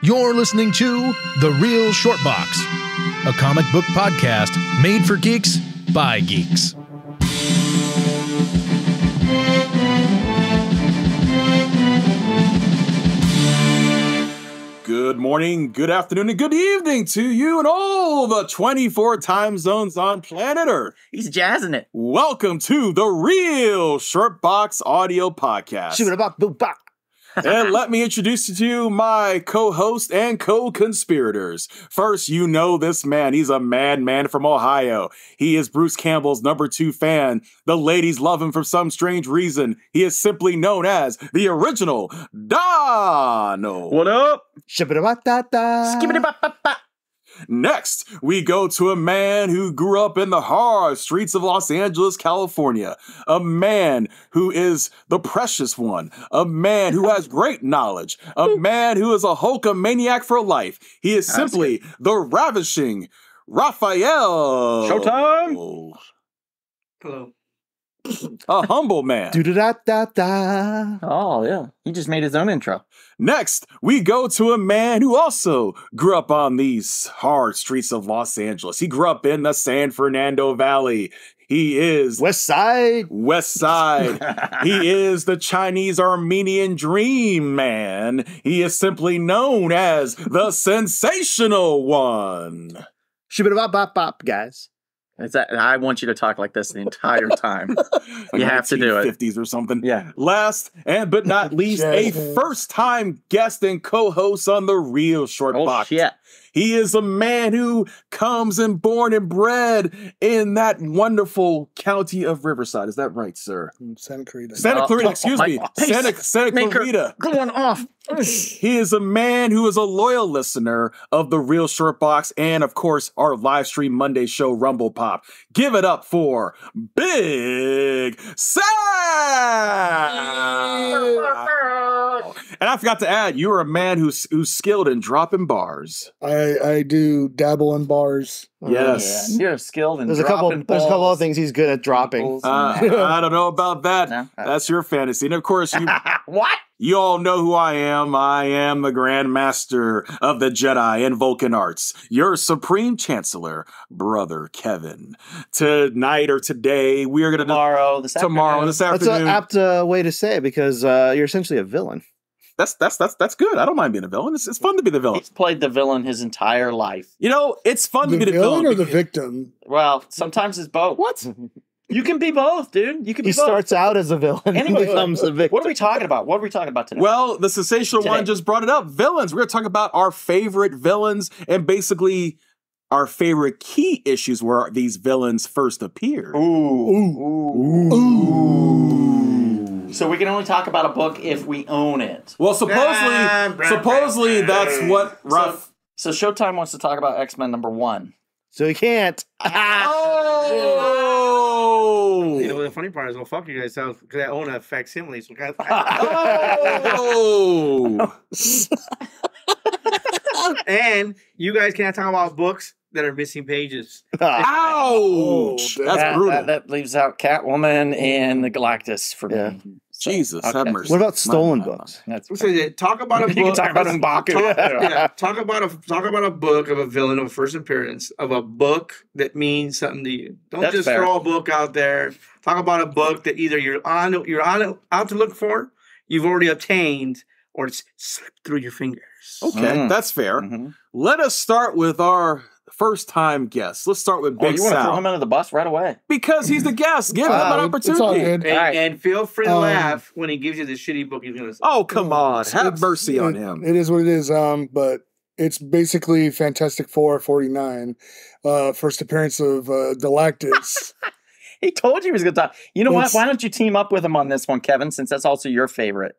You're listening to The Real Short Box, a comic book podcast made for geeks by geeks. Good morning, good afternoon, and good evening to you and all the 24 time zones on planet Earth. He's jazzing it. Welcome to The Real Short Box Audio Podcast. And let me introduce you to my co-host and co-conspirators. First, you know this man. He's a madman from Ohio. He is Bruce Campbell's #2 fan. The ladies love him for some strange reason. He is simply known as the original Dono. What up? Skibbity-ba-ba-ba. Next, we go to a man who grew up in the hard streets of Los Angeles, California. A man who is the precious one. A man who has great knowledge. A man who is a Hulkamaniac for life. He is simply the ravishing Raphael. Showtime. Hello. A humble man. Do-da-da-da-da. Oh, yeah. He just made his own intro. Next, we go to a man who also grew up on these hard streets of Los Angeles. He grew up in the San Fernando Valley. He is West Side. West Side. He is the Chinese Armenian dream man. He is simply known as the sensational one. Shibbity-bop-bop-bop, guys. I want you to talk like this the entire time. You have to do it. 50s or something. Yeah. Last but not least, a first-time guest and co-host on The Real Short Box. Shit. He is a man who comes and born and bred in that wonderful county of Riverside. Is that right, sir? Santa Clarita. Santa Clarita, excuse me. Santa Clarita. Going off. He is a man who is a loyal listener of The Real Short Box and, of course, our live stream Monday show, Rumble Pop. Give it up for Big Sam! And I forgot to add, you are a man who's skilled in dropping bars. I do dabble in bars. Yes. Yeah. You're skilled in There's a couple of things he's good at dropping. I don't know about that. No? That's your fantasy. And of course, What? you all know who I am. I am the Grand Master of the Jedi and Vulcan arts. Your Supreme Chancellor, Brother Kevin. Tonight or today, we are going to... Tomorrow, this That's afternoon. an apt way to say it because you're essentially a villain. That's good. I don't mind being a villain. It's fun to be the villain. He's played the villain his entire life. You know, it's fun to be the villain. or the victim? Well, sometimes it's both. What? You can be both, dude. You can be He both. starts out as a villain and Anyway, becomes a victim. What are we talking about? What are we talking about today? Well, the sensational Today. one just brought it up. Villains. We're going to talk about our favorite villains and basically our favorite key issues where these villains first appear. So we can only talk about a book if we own it. Well, supposedly that's what Ruff... So Showtime wants to talk about X-Men #1. So he can't. Oh! You know, the funny part is, well, fuck you guys, because I own a facsimile. So guys, Oh! and you guys cannot talk about books that are missing pages. Ouch! That's brutal. That leaves out Catwoman and the Galactus for me. Jesus, Okay. have mercy. What about stolen books? That's So talk about a book. You can talk about M'Baku. Talk about a book of a villain of a first appearance of a book that means something to you. Don't That's just fair. throw a book out there. Talk about a book that either you're on out to look for, you've already obtained, or it's slipped through your fingers. Okay, that's fair. Mhm. Let us start with our first-time guest. Let's start with Oh, Big you want to throw Sal. him under the bus right away? Because he's the guest. Give him an It's all opportunity. good. And, Right. and feel free to laugh when he gives you the shitty book he's gonna say. Oh, come on. Have It's- mercy on him. It is what it is. But it's basically Fantastic Four 49. First appearance of Galactus. He told you he was going to talk. You know what? It's- Why don't you team up with him on this one, Kevin, since that's also your favorite?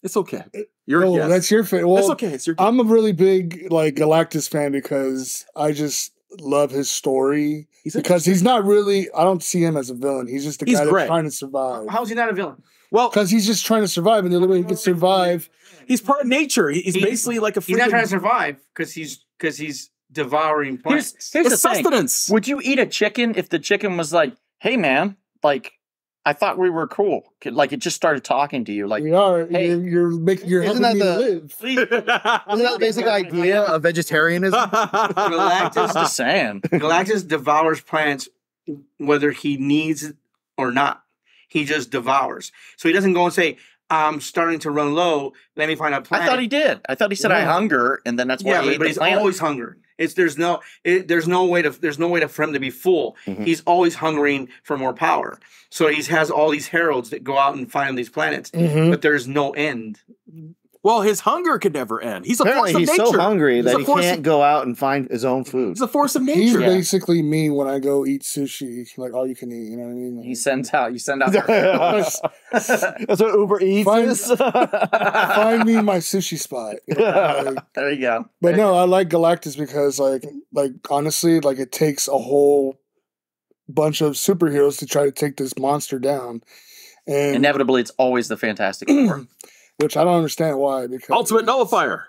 It's okay. You're a Oh, guest. that's your favorite. Well, It's okay. It's your guest. I'm a really big Galactus fan because I just love his story. Because he's not really, I don't see him as a villain. He's just a He's guy that's great. trying to survive. How's he not a villain? Well, Because he's just trying to survive, and the only way he can survive. he's part of nature. He's basically like a He's not trying to freaking... survive because he's devouring plants. Here's the It's thing. sustenance. Would you eat a chicken if the chicken was like, hey, man, like, I thought we were cool. Like it just started talking to you. Like We are. Hey, you're helping that me the- live. Isn't that the basic idea of vegetarianism? Galactus, just saying. Galactus devours plants whether he needs it or not. He just devours. So he doesn't go and say, I'm starting to run low. Let me find a planet. I thought he did. I thought he said I hunger, and then that's why he ate but the he's plant. always hungry. There's no way for him to be full. Mm-hmm. He's always hungering for more power. So he has all these heralds that go out and find these planets, but there's no end. Well, his hunger could never end. He's a Apparently, force of he's nature. so hungry He's that a he force can't of- go out and find his own food. He's a force of He's nature. basically me when I go eat sushi, like all you can eat. You know what I mean? He sends out. You send out. That's what Uber Eats Fine. is. Find me my sushi spot. You know, like, There you go. but no, I like Galactus because, like honestly, like it takes a whole bunch of superheroes to try to take this monster down, and Inevitably, it's always the Fantastic Four. which I don't understand why. Because Ultimate nullifier.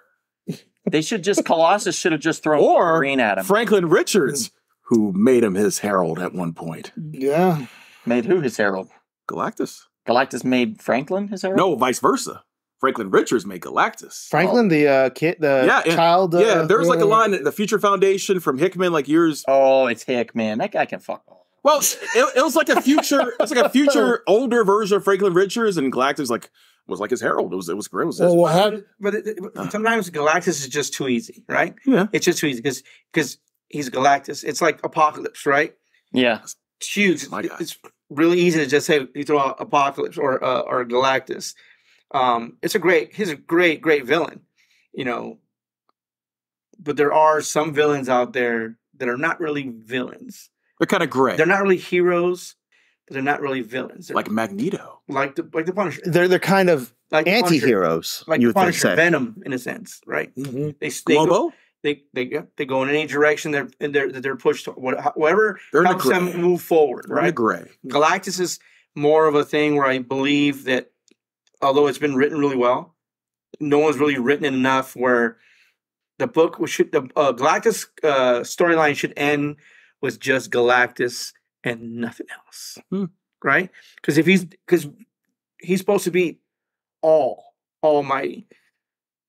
They should just Colossus should have just thrown Or green at him. Franklin Richards, who made him his herald at one point. yeah, Made who his herald? Galactus. Galactus made Franklin his herald. No, vice versa. Franklin Richards made Galactus. Franklin, the kid, the Yeah, and- child. Yeah, there's like a line in the Future Foundation from Hickman, like years. Oh, it's Hickman. That guy can fuck off. Well, it was like a future. It was like a future older version of Franklin Richards, and Galactus was like his herald. It was great. It was well, what happened? But sometimes Galactus is just too easy, right? Yeah. It's just too easy because he's Galactus. It's like Apocalypse, right? Yeah. It's huge. My guy. It's really easy to just say you throw out Apocalypse or Galactus. He's a great villain, you know. But there are some villains out there that are not really villains. They're kind of gray, They're not really heroes, but they're not really villains. They're like Magneto. like the Punisher, They're kind of like the Punisher, anti-heroes. like you the would think, Punisher, say. Venom in a sense, right? Mhm. They go, Globo. they go in any direction they're pushed to, whatever They're in the helps them gray. move forward, They're in the right? gray. Galactus is more of a thing where I believe that although it's been written really well, no one's really written it enough where the Galactus storyline should end with just Galactus and nothing else, right? Because he's supposed to be almighty,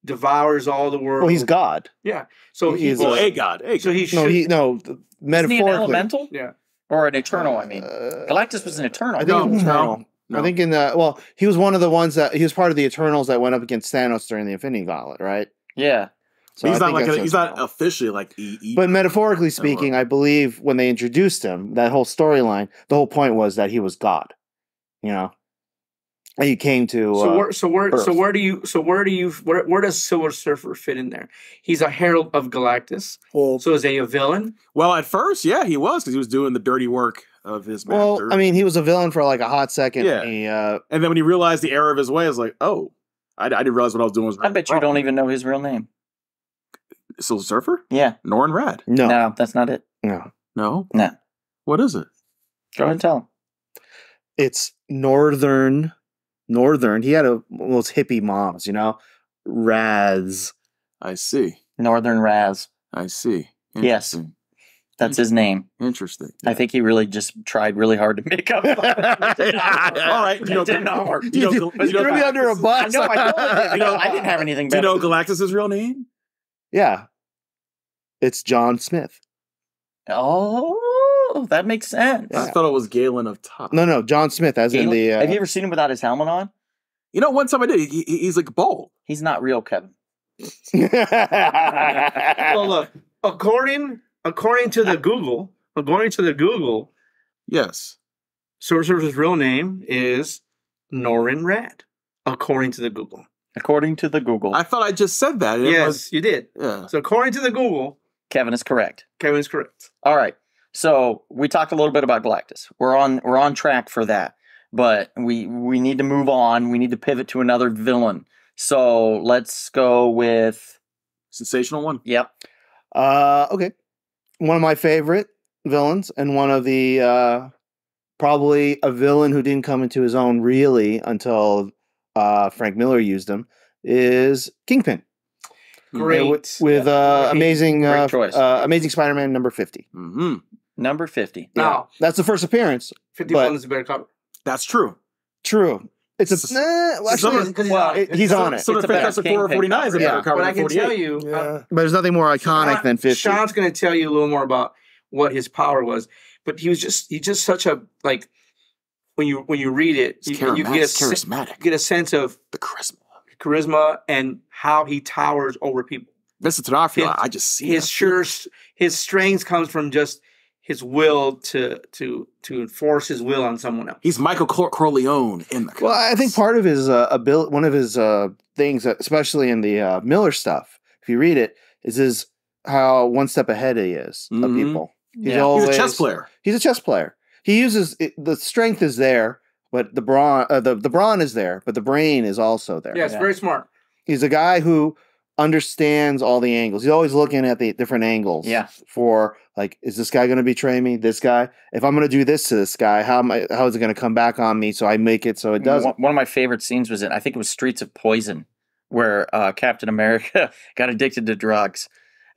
devours all the world. Well, he's God. Yeah. So He's Well, a god. so he should. No, Isn't he an metaphorically. elemental? Yeah. Or an eternal, I mean. Galactus was an eternal. I think No, it was Eternal. no. I think he was one of the ones he was part of the Eternals that went up against Thanos during the Infinity Gauntlet, right? Yeah. So he's I not think like that's he's not Eternal. officially like E. But metaphorically speaking, I believe when they introduced him, that whole storyline, the whole point was that he was God. You know, and he came to. Where does Silver Surfer fit in there? He's a herald of Galactus. Well, So is he a villain? Well, at first, yeah, he was because he was doing the dirty work of his master. well, I mean, he was a villain for like a hot second. Yeah. He, and then when he realized the error of his way, I was like, oh, I didn't realize what I was doing was I bet you don't even know his real name. Silver Surfer? Yeah. Norrin Rad? no, No, that's not it. no, No. No. What is it? Go ahead and tell him. it's Northern. He had those hippie moms, you know, Raz. I see. Northern Raz. I see. Yes. Interesting. That's his name. Interesting. I think he really just tried really hard to make up. All right. It did not work. You know, You threw me under a bus. I know. I didn't have anything do you better. know Galactus' real name? Yeah, it's John Smith. Oh, that makes sense. I thought it was Galen of Top. No, John Smith, as in the. Have you ever seen him without his helmet on? You know, one time I did. He's like bald. He's not real, Kevin. Well, look, according to the Google, Yes. Silver Surfer's real name is Norrin Rad. According to the Google. According to the Google, I thought I just said that. It Yes, was- you did. yeah. So according to the Google, Kevin is correct. Kevin's correct. All right. So we talked a little bit about Galactus. We're on track for that, but we need to move on. We need to pivot to another villain. So let's go with. Sensational one. Yep. Okay. One of my favorite villains, and one of the probably a villain who didn't come into his own really until Frank Miller used him, is Kingpin. Great. With amazing choice. Amazing Spider-Man number 50. Mm-hmm. Number 50. Now, That's the first appearance. 51 but- is a better cover. That's true. True. It's a he's on it. So the Fantastic Four 49 is a better cover. But I can 48. tell you, but there's nothing more iconic than 50. Sean's going to tell you a little more about what his power was. But he's just such a like when you read it, you get a sense of the charisma and how he towers over people. Mr. Tenafrio, I just see his strength comes from just his will to enforce his will on someone else. He's Michael Corleone in the comics. Well, I think part of his one of his things, especially in the Miller stuff, if you read it, is how one step ahead he is of people. He's a chess player. He's a chess player. He uses the strength is there, but the brawn is there, but the brain is also there. Yeah, it's very smart. He's a guy who understands all the angles. He's always looking at the different angles. Yeah. For like, is this guy going to betray me? This guy? If I'm going to do this to this guy, how is it going to come back on me? So I make it so it doesn't. One of my favorite scenes was I think it was Streets of Poison, where Captain America got addicted to drugs.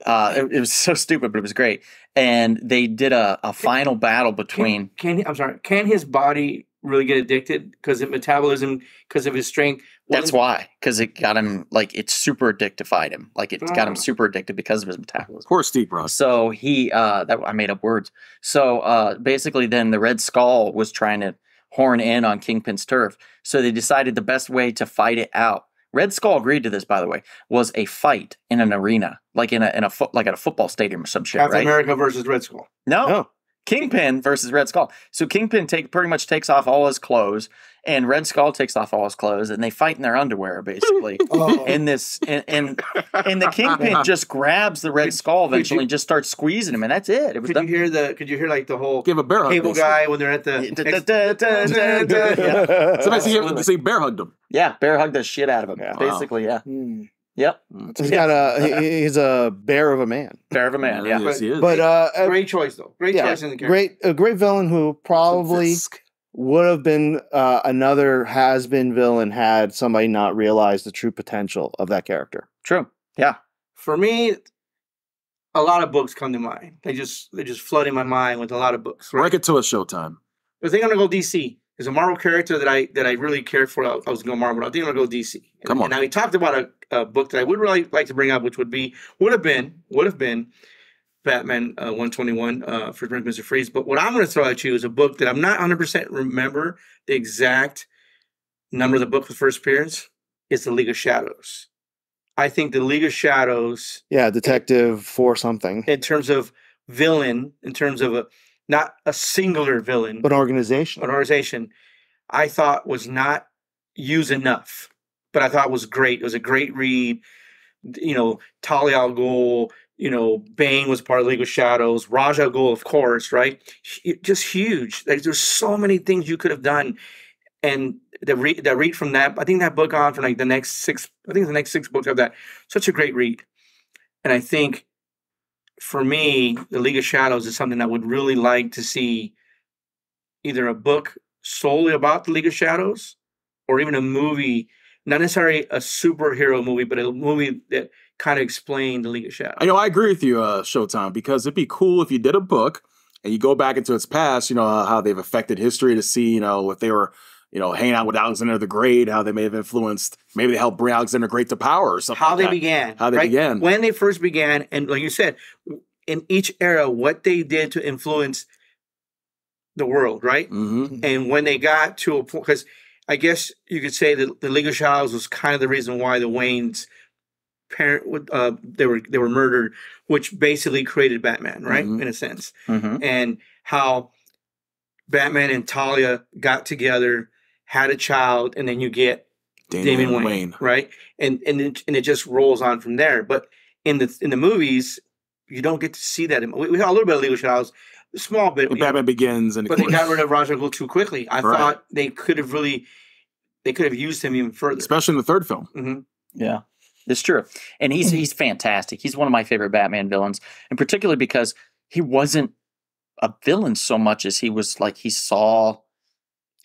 It was so stupid, but it was great. And they did a final battle between. Can his body really get addicted because of metabolism, because of his strength? That's why, because it got him it super addictified him. Like it got him super addicted because of his metabolism. Poor Steve Ross. So he I made up words. So basically, then the Red Skull was trying to horn in on Kingpin's turf. So they decided the best way to fight it out. Red Skull agreed to this, by the way, was a fight in an arena, like at a football stadium or some shit. Captain right? America versus Red Skull. No. Kingpin versus Red Skull. So Kingpin pretty much takes off all his clothes, and Red Skull takes off all his clothes, and they fight in their underwear, basically. And the Kingpin just grabs the Red Skull eventually and just starts squeezing him, and that's it. Could you hear like the whole give a bear hug cable guy when they're at the somebody say bear hugged him. Yeah, bear hugged the shit out of him. Yeah. Basically, yeah. Yep. He's a bear of a man. Bear of a man, yeah. Yes, he is. But great choice though. Great choice in the character. A great villain who probably would have been another has-been villain had somebody not realized the true potential of that character. True. Yeah. For me, a lot of books come to mind. They just flood in my mind with a lot of books. Right? Rank it to a Showtime. I think I'm gonna go DC. There's a Marvel character that I really cared for. I was going to Marvel. I think I'm going to go DC. Come on. Now we talked about a book that I would really like to bring up, which would have been Batman 121 for Mr. Freeze. But what I'm going to throw at you is a book that I'm not 100% remember the exact number of the book for first appearance. It's The League of Shadows. I think The League of Shadows. Yeah, Detective for something. In terms of villain, in terms of not a singular villain, but an organization, I thought was not used enough, but I thought was great. It was a great read. Talia al Ghul, Bane was part of League of Shadows. Ra's al Ghul, of course, right? Just huge. Like, there's so many things you could have done. And the read from that, I think that book on for like the next 6 books of that. Such a great read. And I think, for me, The League of Shadows is something I would really like to see, either a book solely about The League of Shadows or even a movie, not necessarily a superhero movie, but a movie that kind of explained The League of Shadows. I agree with you, Showtime, because it'd be cool if you did a book and you go back into its past, how they've affected history to see, if they were, hanging out with Alexander the Great, how they may have influenced, maybe they helped bring Alexander the Great to power or something. How they began. When they first began, and like you said, in each era, what they did to influence the world, right? Mm-hmm. And when they got to a point, because I guess you could say that the League of Shadows was kind of the reason why the Waynes' parent, they were murdered, which basically created Batman, right? Mm-hmm. In a sense. Mm-hmm. And how Batman and Talia got together, had a child, and then you get Damian Wayne, right? And it just rolls on from there. But in the movies, you don't get to see that. We had a little bit of League of Shadows, a small bit. Batman Begins, but they got rid of Ra's al Ghul too quickly. I thought they could have used him even further, especially in the third film. Mm-hmm. Yeah, it's true, and he's fantastic. He's one of my favorite Batman villains, and particularly because he wasn't a villain so much as he was like he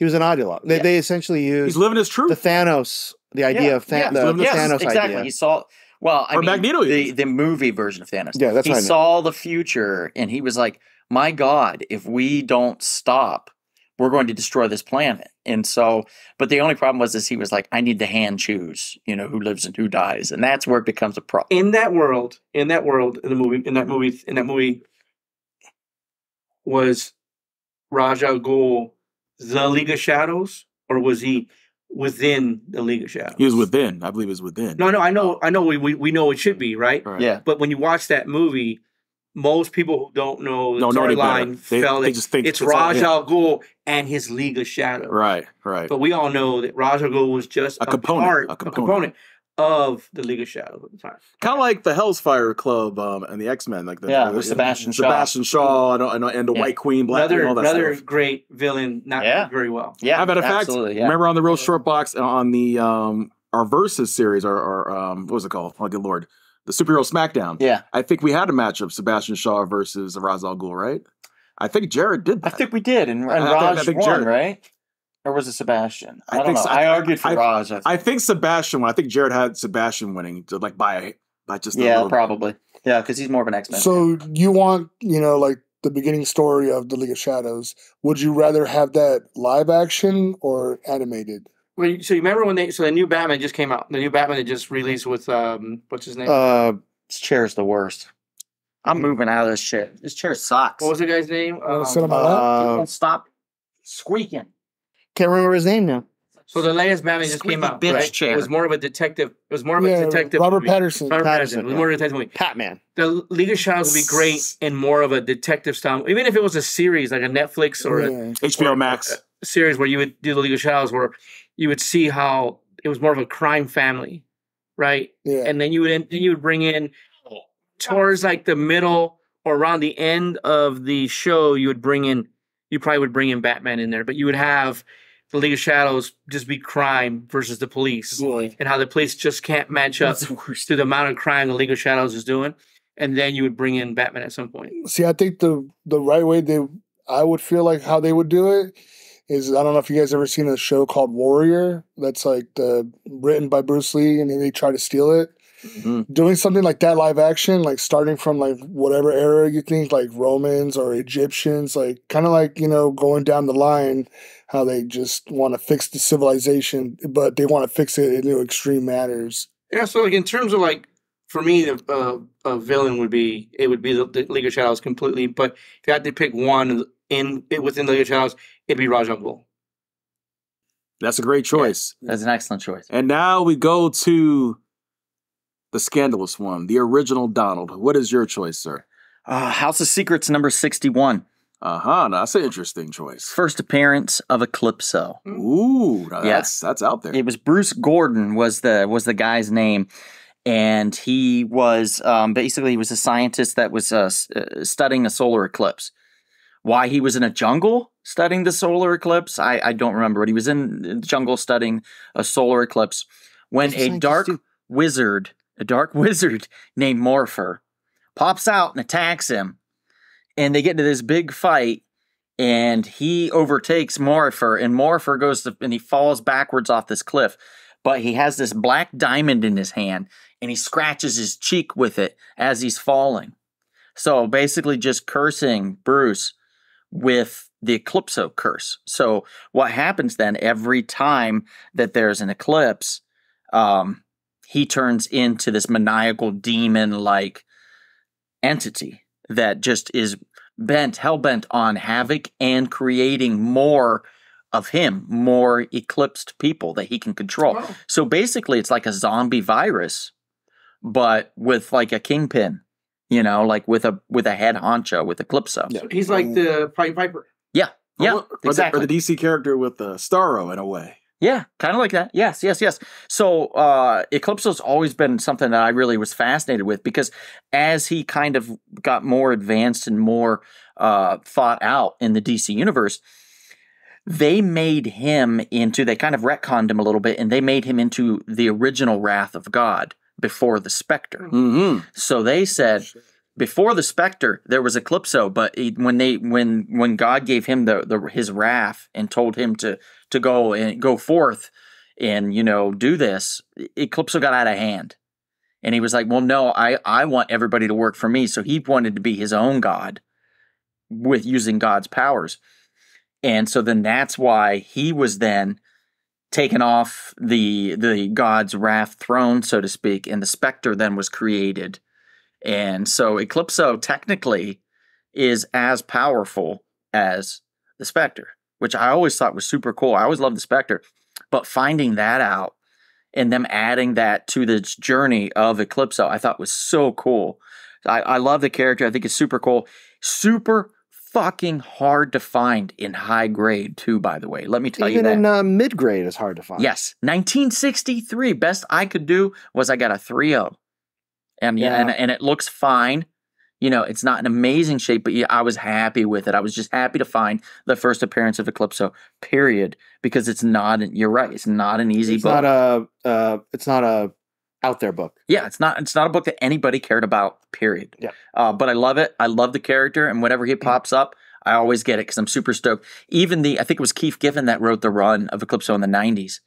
was an ideologue. They essentially used. He's living his truth. The Thanos, the idea of Thanos exactly. idea. He saw. Well, Magneto, the movie version of Thanos. Yeah, that's he saw the future, and he was like, "My God, if we don't stop we're going to destroy this planet. And so, but the only problem was he was like, I need to hand choose, who lives and who dies. And that's where it becomes a problem. In that world, in that movie, was Ra's al Ghul the League of Shadows, or was he within the League of Shadows? He was within. I believe he was within. No, I know. We know it should be, right? Yeah. But when you watch that movie, most people who don't know the storyline felt they just think it's Ra's al Ghul and his League of Shadows. Right. But we all know that Ra's al Ghul was just a component of the League of Shadows at the time. Kind of like the Hellfire Club and the X-Men, like with Sebastian Shaw and the White Queen, Black Queen, all that another stuff. great villain, not very well. Yeah, how about a fact? Remember on the Real Short Box on the our Versus series, or what was it called? Oh, good Lord. The Superhero Smackdown. Yeah. I think we had a matchup, Sebastian Shaw versus Ra's al Ghul, right? I think Jared did that. I think we did, and Raj won, Jared, right? Or was it Sebastian? I don't know. I argued for Raj. I think Sebastian won. I think Jared had Sebastian winning by just a little probably. Yeah, because he's more of an X-Men. So you want, like the beginning story of the League of Shadows. Would you rather have that live action or animated? Well, so you remember when the new Batman just came out? The new Batman that just released with what's his name? This chair's the worst. I'm moving out of this chair. This chair sucks. What was the guy's name? Stop squeaking. Can't remember his name now. So the latest Batman just came out. Right? Chair. It was more of a detective. It was more of a detective. Robert Pattinson. It was more of a detective movie. Batman. The League of Shadows would be great in more of a detective style. Even if it was a series like a Netflix or a HBO Max series where you would do the League of Shadows, where you would see how it was more of a crime family, right? Yeah. And then you would bring in towards like the middle or around the end of the show, you probably would bring in Batman in there, but you would have the League of Shadows just be crime versus the police, and how the police just can't match up to the amount of crime the League of Shadows is doing. And then you would bring in Batman at some point. See, I think the right way I would feel like how they would do it is, I don't know if you guys ever seen a show called Warrior that's like written by Bruce Lee, and then they try to steal it. Mm-hmm. Doing something like that live action, like starting from like whatever era you think, like Romans or Egyptians, like kind of like, going down the line, how they just want to fix the civilization, but they want to fix it in extreme manners. Yeah, so like in terms of like, for me, a villain would be the League of Shadows completely. But if you had to pick one within the League of Shadows, it'd be Ra's al Ghul. That's a great choice. Yeah, that's an excellent choice. And now we go to the scandalous one, the original Donald. What is your choice, sir? House of Secrets number 61. Now that's an interesting choice. First appearance of Eclipso. Ooh, that's out there. It was Bruce Gordon was the guy's name. And he was basically he was a scientist that was studying a solar eclipse. Why he was in a jungle studying the solar eclipse, I don't remember. But he was in the jungle studying a solar eclipse when a dark wizard named Morpher pops out and attacks him. And they get into this big fight, and he overtakes Morpher, and Morpher and he falls backwards off this cliff. But he has this black diamond in his hand, and he scratches his cheek with it as he's falling. So basically just cursing Bruce with the Eclipso curse. So what happens then, every time that there's an eclipse, he turns into this maniacal demon-like entity that just is hell-bent on havoc and creating more of him, more eclipsed people that he can control. Oh. So basically it's like a zombie virus, but with like a kingpin, like with a head honcho, with Eclipso. Yeah. He's like the Pied Piper. Yeah, exactly. Or the DC character with Starro in a way. Yeah, kind of like that. Yes. So Eclipso's always been something that I really was fascinated with, because as he kind of got more advanced and more thought out in the DC universe, they made him they kind of retconned him a little bit, and they made him into the original Wrath of God before the Spectre. Mm-hmm. So they said, before the Spectre, there was Eclipso, but when God gave him his wrath and told him to go forth and do this, Eclipso got out of hand, and he was like, well, no, I want everybody to work for me. So he wanted to be his own God with using God's powers. And so then that's why he was then taken off the god's wrath throne, so to speak, and the Spectre then was created. And so Eclipso technically is as powerful as the Spectre, which I always thought was super cool. I always loved the Spectre, but finding that out and them adding that to the journey of Eclipso, I thought was so cool. I love the character. I think it's super cool. Super fucking hard to find in high grade too, by the way. Let me tell you that. Even in mid grade is hard to find. Yes. 1963. Best I could do was I got a 3.0. And it looks fine. You know, it's not an amazing shape, but I was happy with it. I was just happy to find the first appearance of Eclipso, period. Because it's not, you're right, it's not an easy book. It's not a out there book. Yeah, it's not a book that anybody cared about, period. Yeah. But I love it. I love the character, and whenever he pops up, I always get it because I'm super stoked. Even I think it was Keith Giffen that wrote the run of Eclipso in the 90s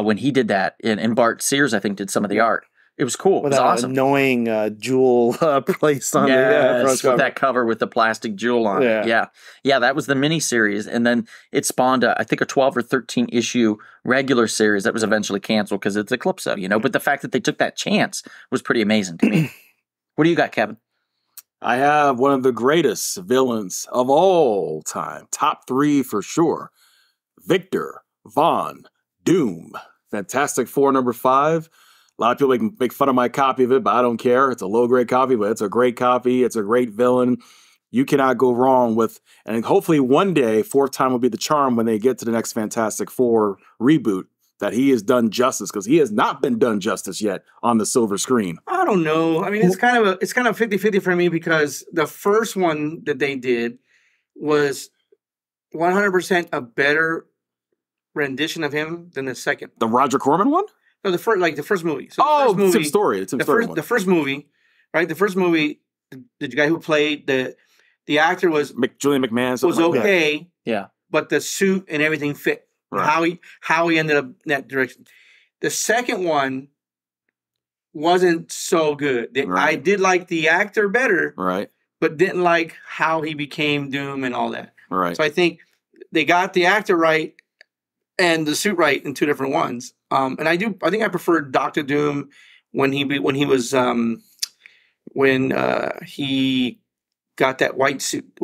when he did that, and Bart Sears, I think, did some of the art. It was cool. It was awesome. Annoying jewel placed on the front cover. With that cover with the plastic jewel on it. Yeah, that was the mini series, and then it spawned I think a 12 or 13 issue regular series that was eventually canceled because it's Eclipso, you know. But the fact that they took that chance was pretty amazing to me. What do you got, Kevin? I have one of the greatest villains of all time, top 3 for sure. Victor Von Doom, Fantastic Four #5. A lot of people can make fun of my copy of it, but I don't care. It's a low-grade copy, but it's a great copy. It's a great villain. You cannot go wrong with, and hopefully one day, 4th time will be the charm when they get to the next Fantastic Four reboot, that he is done justice, because he has not been done justice yet on the silver screen. I don't know. I mean, it's kind of 50-50 for me, because the first one that they did was 100% a better rendition of him than the second. The Roger Corman one? No, the first movie. So Tim Story. The first movie, right? The first movie, the guy who played the actor was Julian McMahon. Was okay. Yeah, but the suit and everything fit. Right. How he ended up in that direction. The second one wasn't so good. I did like the actor better, right? But didn't like how he became Doom and all that. Right. So I think they got the actor right and the suit right in 2 different ones. And I think I preferred Dr. Doom when he got that white suit.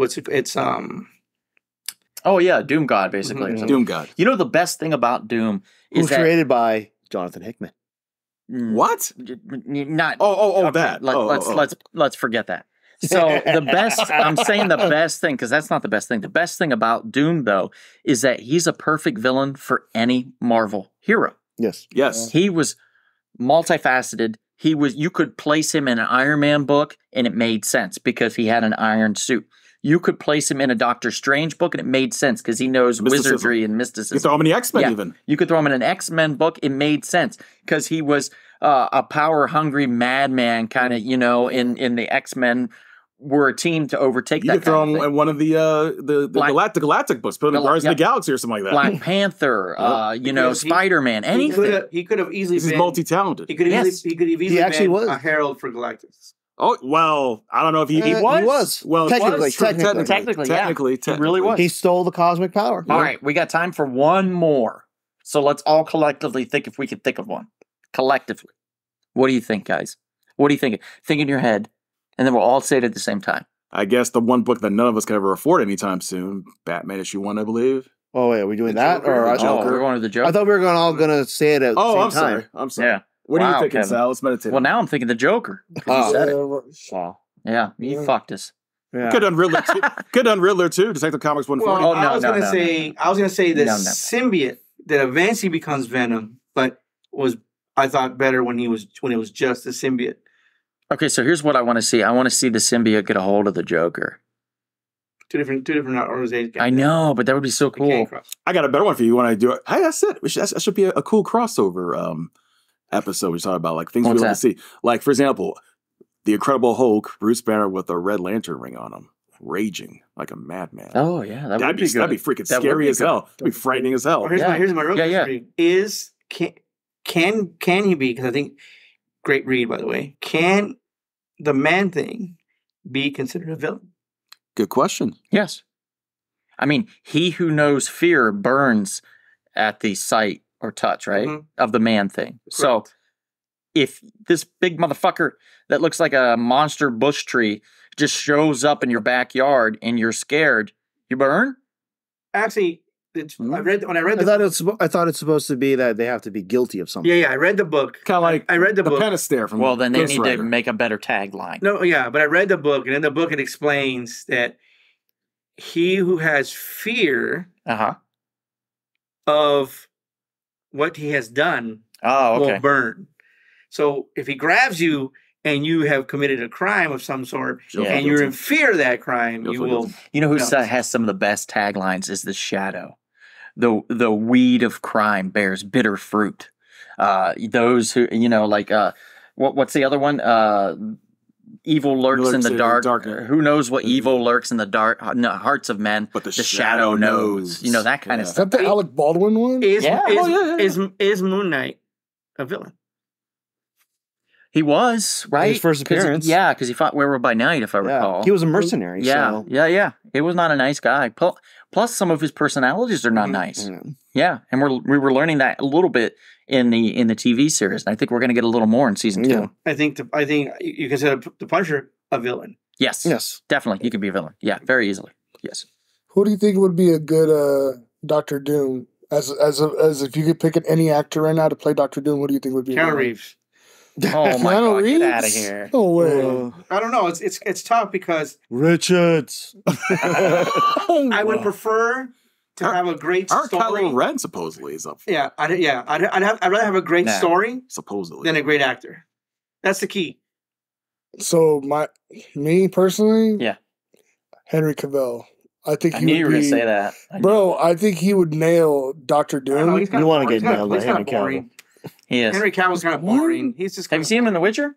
Oh yeah, Doom God, basically. Mm-hmm. Doom God. You know the best thing about Doom is created by Jonathan Hickman. What? Not. That. Let's forget that. So the best, I'm saying the best thing, because that's not the best thing. The best thing about Doom, though, is that he's a perfect villain for any Marvel hero. Yes. He was multifaceted. You could place him in an Iron Man book and it made sense because he had an iron suit. You could place him in a Doctor Strange book and it made sense because he knows wizardry and mysticism. You could throw him in the X-Men even. You could throw him in an X-Men book. It made sense because he was a power-hungry madman kind of, in the X-Men were a team to overtake that. You could throw him in one of the Galactic books, put him in Guardians of the Galaxy or something like that. Black Panther, Spider-Man, anything. He could have easily been... He's multi-talented. He could have easily been a herald for Galactus. Oh, well, I don't know if he was. He was. Well, technically, he really was. He stole the cosmic power. All right, we got time for one more. So let's all collectively think if we can think of one. Collectively. What do you think, guys? What do you think? Think in your head, and then we'll all say it at the same time. I guess the one book that none of us can ever afford anytime soon, Batman issue 1, I believe. Oh, wait, are we doing that? Joker, or Joker? We're going to the Joker. I thought we were all going to say it at the same time. I'm sorry. Yeah. What are you thinking, Kevin? Sal? Let's meditate. Well, now I'm thinking the Joker. You said it. Wow. Yeah, you fucked us. Yeah. Could have done Riddler too. Detective Comics 140. Well, I was going to say the symbiote that eventually becomes Venom, but was I thought better when it was just a symbiote. Okay, so here's what I want to see. I want to see the symbiote get a hold of the Joker. Two different organizations. I know, but that would be so cool. I got a better one for you when I do it. Hey, that's it. That should be a cool crossover episode we talk about, like things we want to see. Like, for example, the Incredible Hulk, Bruce Banner with a Red Lantern ring on him, raging like a madman. Oh yeah, that'd be good. That'd be freaking scary as hell. That'd be frightening as hell. Here's my real question. Can he be? Because I think great read, by the way. Can the Man-Thing be considered a villain? Good question. Yes. I mean, he who knows fear burns at the sight or touch, right? Of the man thing. Correct. So if this big motherfucker that looks like a monster bush tree just shows up in your backyard and you're scared, you burn? Actually, I read I thought it's supposed to be that they have to be guilty of something. Yeah, I read the book. Kind of like I read the book. Penistair from Well, then they Ghost need to Rider. make a better tagline. No, yeah, but I read the book, and in the book it explains that he who has fear of what he has done will burn. So if he grabs you and you have committed a crime of some sort, and you're in fear of that crime, you will. You know who has some of the best taglines is the Shadow. The weed of crime bears bitter fruit. Those who what's the other one? Evil lurks in the dark. Who knows what evil lurks in the dark hearts of men? But the shadow knows. You know, that kind of stuff. Is that the Alec Baldwin one? Is Moon Knight a villain? He was, right? His first appearance. Because he fought Werewolf by Night, if I recall. He was a mercenary. Yeah, so. He was not a nice guy. Plus, some of his personalities are not nice. Yeah, and we were learning that a little bit in the TV series. And I think we're going to get a little more in season 2. Yeah. I think you consider the Punisher a villain. Yes, definitely. You could be a villain. Yeah, very easily. Yes. Who do you think would be a good Doctor Doom? As if you could pick any actor right now to play Doctor Doom, what do you think would be? Keanu Reeves. Oh my Keanu God! Reeves? Get out of here. No way. I don't know. It's tough because Richards. I would prefer to have a great story. Kylo Ren supposedly is up for Yeah, I'd rather have a great story supposedly than a great actor. That's the key. So me personally, Henry Cavill. I think I knew you were going to say that, bro. I think he would nail Doctor Doom. You want to get nailed by Henry Cavill? He is. Henry Cavill's kind of boring. He's just. Have you seen him in The Witcher?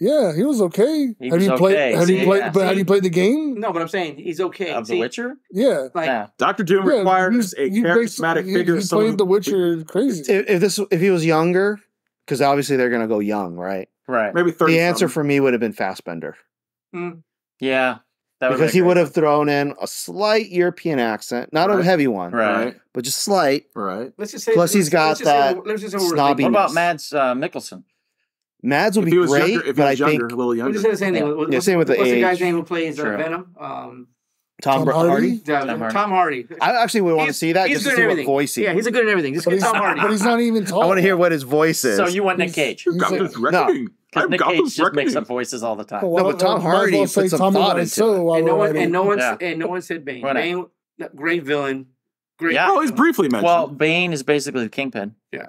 Yeah, he was okay. Have you played the game? No, but I'm saying he's okay. Of The Witcher? Yeah. Dr. Doom requires a charismatic figure. He played The Witcher crazy. If he was younger, because obviously they're going to go young, right? Right. Maybe 30. The answer for me would have been Fassbender. Yeah. Because he would have thrown in a slight European accent, not a heavy one, right? But just slight. Right. Let's just say. Plus, he's got that snobbiness. What about Mads Mikkelsen? Mads would be great, but I think a little younger. Just say the same thing. Same with the age. What's the guy's name who plays Venom? Tom Hardy. Tom Hardy. I actually would want to see that just to see what voice he. Yeah, he's good at everything. Just get Tom Hardy. But he's not even tall. I want to hear what his voice is. So you want Nick Cage? No. Because Nick Cage just makes up voices all the time. No, but Tom Hardy puts some thought into it. And no one said Bane. Bane, great villain. Great. Yeah. Oh, he's briefly mentioned. Well, Bane is basically the Kingpin. Yeah.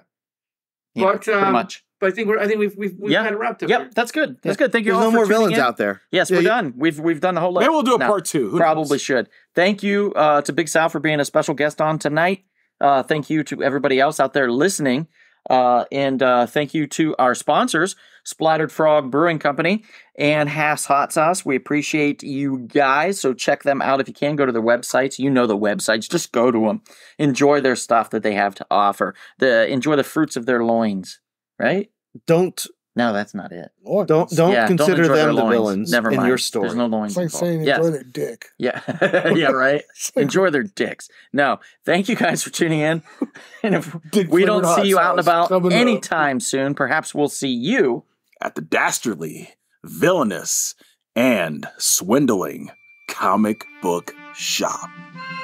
But pretty much. But I think we've kind of wrapped up. Yep, that's good. That's good. Thank you. There's all no for more villains in. out there. Yes, we're done. We've done the whole list. Maybe we'll do a part 2. Who Probably knows? should. Thank you to Big Sal for being a special guest on tonight. Thank you to everybody else out there listening. And thank you to our sponsors, Splattered Frog Brewing Company and Haas Hot Sauce. We appreciate you guys, so check them out if you can. Go to their websites. You know the websites. Just go to them. Enjoy their stuff that they have to offer. Enjoy the fruits of their loins, right? No, that's not it. Don't consider enjoy them the loins. villains Never in mind. your story. There's no loins. It's like involved. saying enjoy their dick. Yeah. Yeah, right. Enjoy their dicks. No, thank you guys for tuning in. And if we don't see you out and about anytime soon, perhaps we'll see you at the dastardly, villainous, and swindling comic book shop.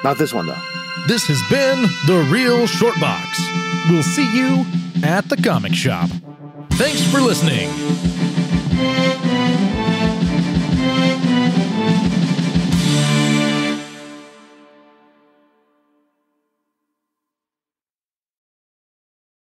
Not this one, though. This has been The Real Short Box. We'll see you at the comic shop. Thanks for listening.